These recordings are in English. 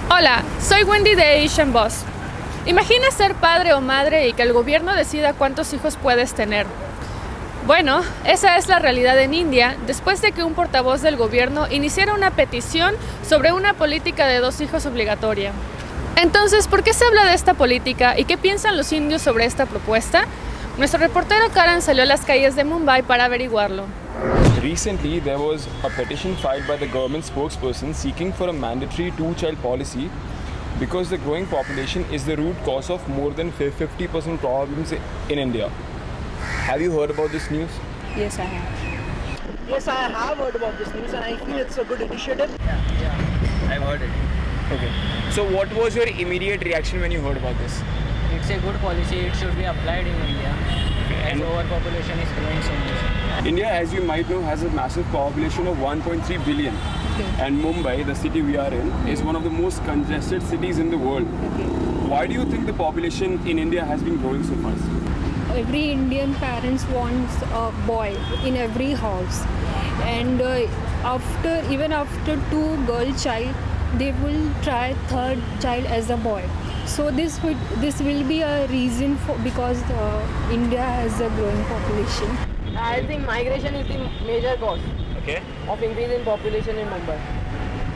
Hola, soy Wendy de Boss. Imagina ser padre o madre y que el gobierno decida cuántos hijos puedes tener. Bueno, esa es la realidad en India después de que un portavoz del gobierno iniciara una petición sobre una política de 2 hijos obligatoria. Entonces, ¿por qué se habla de esta política y qué piensan los indios sobre esta propuesta? Nuestro reportero Karan salió a las calles de Mumbai para averiguarlo. Recently, there was a petition filed by the government spokesperson seeking for a mandatory two-child policy because the growing population is the root cause of more than 50% problems in India. Have you heard about this news? Yes, I have. Yes, I have heard about this news and I feel it's a good initiative. Yeah, I've heard it. Okay. So what was your immediate reaction when you heard about this? It's a good policy, it should be applied in India. As overpopulation is growing so much. India, as you might know, has a massive population of 1.3 billion. Okay. And Mumbai, the city we are in, is one of the most congested cities in the world. Okay. Why do you think the population in India has been growing so fast? Every Indian parents wants a boy in every house, and even after 2 girl child, they will try 3rd child as a boy. So this will be a reason for because India has a growing population. I think migration is the major cause Okay. of increase in population in Mumbai.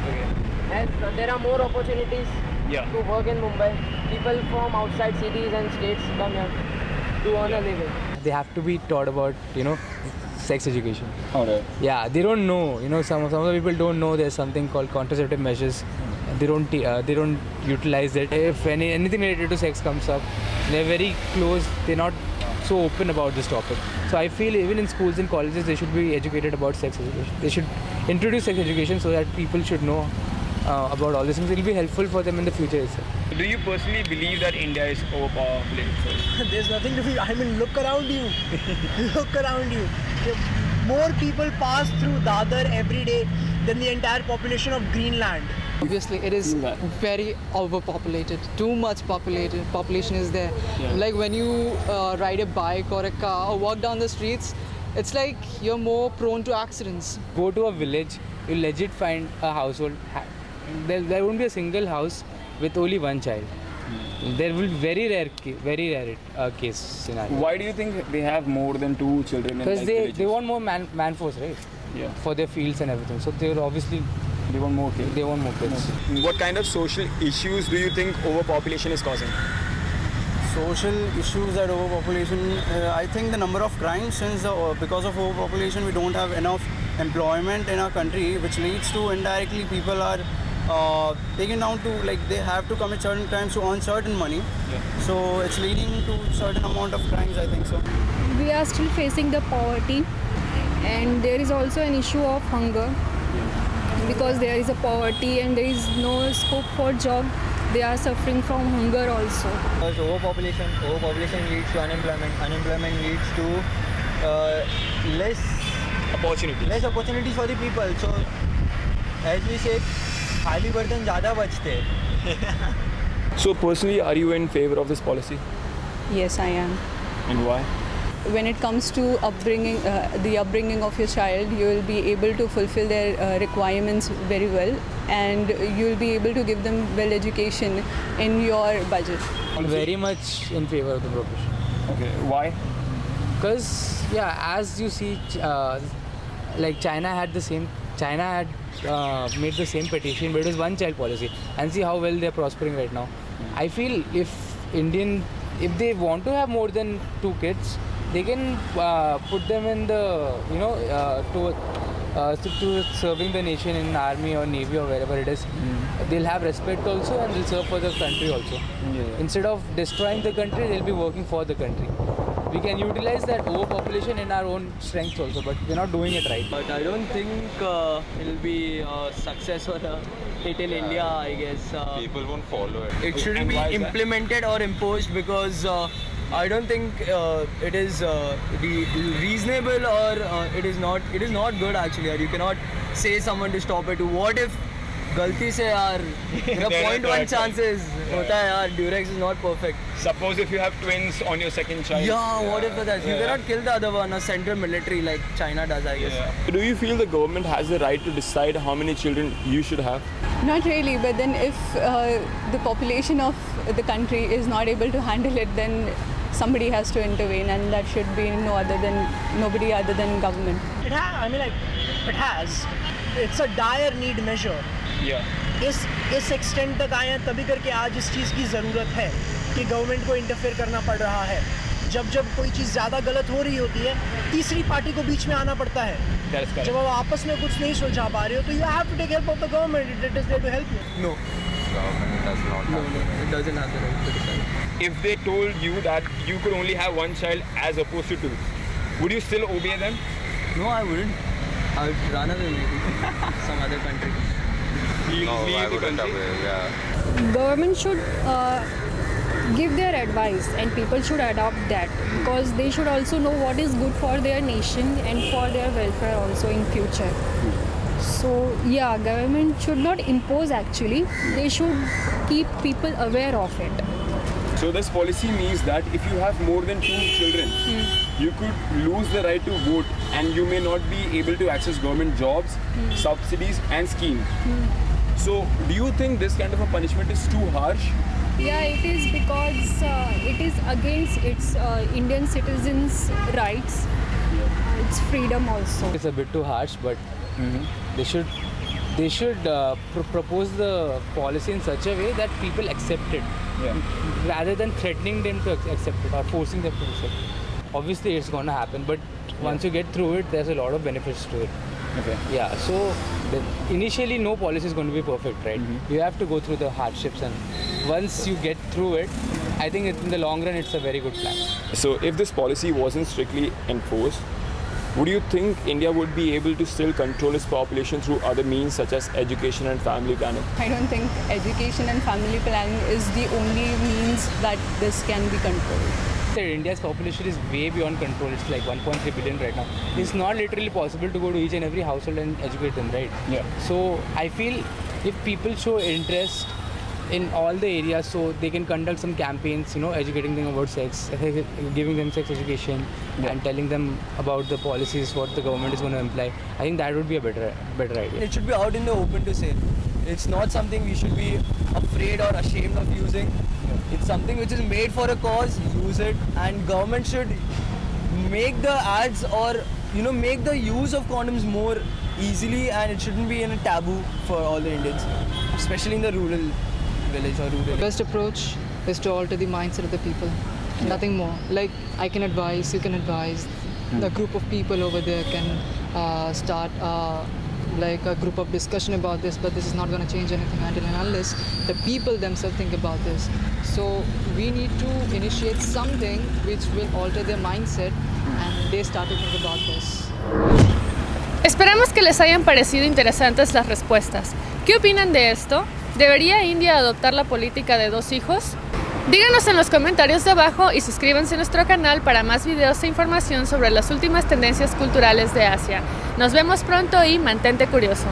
Okay. As there are more opportunities Yeah. to work in Mumbai, people from outside cities and states come here to earn a living. They have to be taught about, sex education. Alright. Yeah, they don't know. Some of the people don't know there's something called contraceptive measures. They don't utilize it. If anything related to sex comes up, they're very close. They're not so open about this topic. So I feel even in schools and colleges, they should be educated about sex education. They should introduce sex education so that people should know about all these things. It will be helpful for them in the future itself. Do you personally believe that India is overpopulated? There's nothing to be. I mean, look around you. Look around you. More people pass through Dadar every day than the entire population of Greenland. Obviously, it is very overpopulated. Too much population is there. Yeah. Like when you ride a bike or a car or walk down the streets, it's like you're more prone to accidents. Go to a village, you'll legit find a household. There won't be a single house with only 1 child. There will be very rare case scenario. Why do you think they have more than 2 children in Because they villages? want more man force, right? Yeah. For their fields and everything. So they obviously They want more kids. they want more kids. What kind of social issues do you think overpopulation is causing? Social issues that overpopulation, I think the number of crimes, since because of overpopulation we don't have enough employment in our country, which leads to indirectly people are taken down to, like, they have to commit certain crimes to earn certain money. Yeah. So it's leading to certain amount of crimes, I think so. We are still facing the poverty, and there is also an issue of hunger because there is a poverty and there is no scope for job. They are suffering from hunger also. Because overpopulation leads to unemployment. Unemployment leads to less opportunities for the people. So, as we say, खाली बर्तन ज़्यादा बचते हैं. So personally, are you in favor of this policy? Yes, I am. And why? When it comes to the upbringing of your child, you will be able to fulfill their requirements very well, and you will be able to give them well education in your budget. I'm very much in favor of the proposition. Okay. Why? Because as you see, like China had made the same petition, but it was 1 child policy, and see how well they're prospering right now. I feel if they want to have more than 2 kids, they can put them in the to serving the nation in army or navy or wherever it is. They'll have respect also, and they'll serve for the country also. Instead of destroying the country, they'll be working for the country. We can utilize that overpopulation in our own strengths also, but we're not doing it right. But I don't think it'll be a success or a hit in India, I guess. People won't follow it. It shouldn't be implemented or imposed because I don't think it is reasonable or it is not good actually. You cannot say someone to stop it. What if गलती से यार मेरा 0.1 chances होता है यार. Durex is not perfect. Suppose if you have twins on your second child. Yeah, what if that? You cannot kill the other one or send to military like China does, I guess. Do you feel the government has the right to decide how many children you should have? Not really, but then if the population of the country is not able to handle it, then somebody has to intervene, and that should be nobody other than government. It has. It's a dire need measure. Yeah. इस extent तक आए हैं तभी करके आज इस चीज़ की ज़रूरत है कि गवर्नमेंट को इंटरफेयर करना पड़ रहा है. जब कोई चीज़ ज़्यादा गलत हो रही होती है, तीसरी पार्टी को बीच में आना पड़ता है. जब आप आपस में कुछ नहीं सुलझा पा रहे हो तो you have to take help of the government. It is there to help you. No. Government does not have No, it doesn't have the right to decide. If they told you that you could only have one child as opposed to two, would you still obey them? No, I wouldn't. I would run away maybe. Some other country. Leave the country? Government should give their advice and people should adopt that, because they should also know what is good for their nation and for their welfare also in future. So yeah, government should not impose actually. They should keep people aware of it. So this policy means that if you have more than 2 children, you could lose the right to vote and you may not be able to access government jobs, subsidies and schemes. So do you think this kind of a punishment is too harsh? Yeah, it is, because it is against its Indian citizens' rights. It's freedom also. It's a bit too harsh, but they should propose the policy in such a way that people accept it, rather than threatening them to accept it or forcing them to accept it. Obviously, it's going to happen, but once you get through it, there's a lot of benefits to it. Okay. Yeah, so initially no policy is going to be perfect, right? You have to go through the hardships, and once you get through it, I think in the long run it's a very good plan. So if this policy wasn't strictly enforced, would you think India would be able to still control its population through other means such as education and family planning? I don't think education and family planning is the only means that this can be controlled. India's population is way beyond control. It's like 1.3 billion right now. It's not literally possible to go to each and every household and educate them, right? Yeah. So I feel if people show interest in all the areas, so they can conduct some campaigns, educating them about sex, giving them sex education, and telling them about the policies, what the government is going to imply. I think that would be a better idea. It should be out in the open to say. It's not something we should be afraid or ashamed of using. It's something which is made for a cause. Use it, and government should make the ads or make the use of condoms more easily, and it shouldn't be in a taboo for all the Indians, especially in the rural village or rural. The best approach is to alter the mindset of the people. Nothing more. Like I can advise, you can advise. A group of people over there can start like a group of discussion about this, but this is not going to change anything until and unless the people themselves think about this. So we need to initiate something which will alter their mindset and they start to think about this. Esperamos que les hayan parecido interesantes las respuestas. ¿Qué opinan de esto? ¿Debería India adoptar la política de 2 hijos? Díganos en los comentarios de abajo y suscríbanse a nuestro canal para más videos e información sobre las últimas tendencias culturales de Asia. Nos vemos pronto y mantente curioso.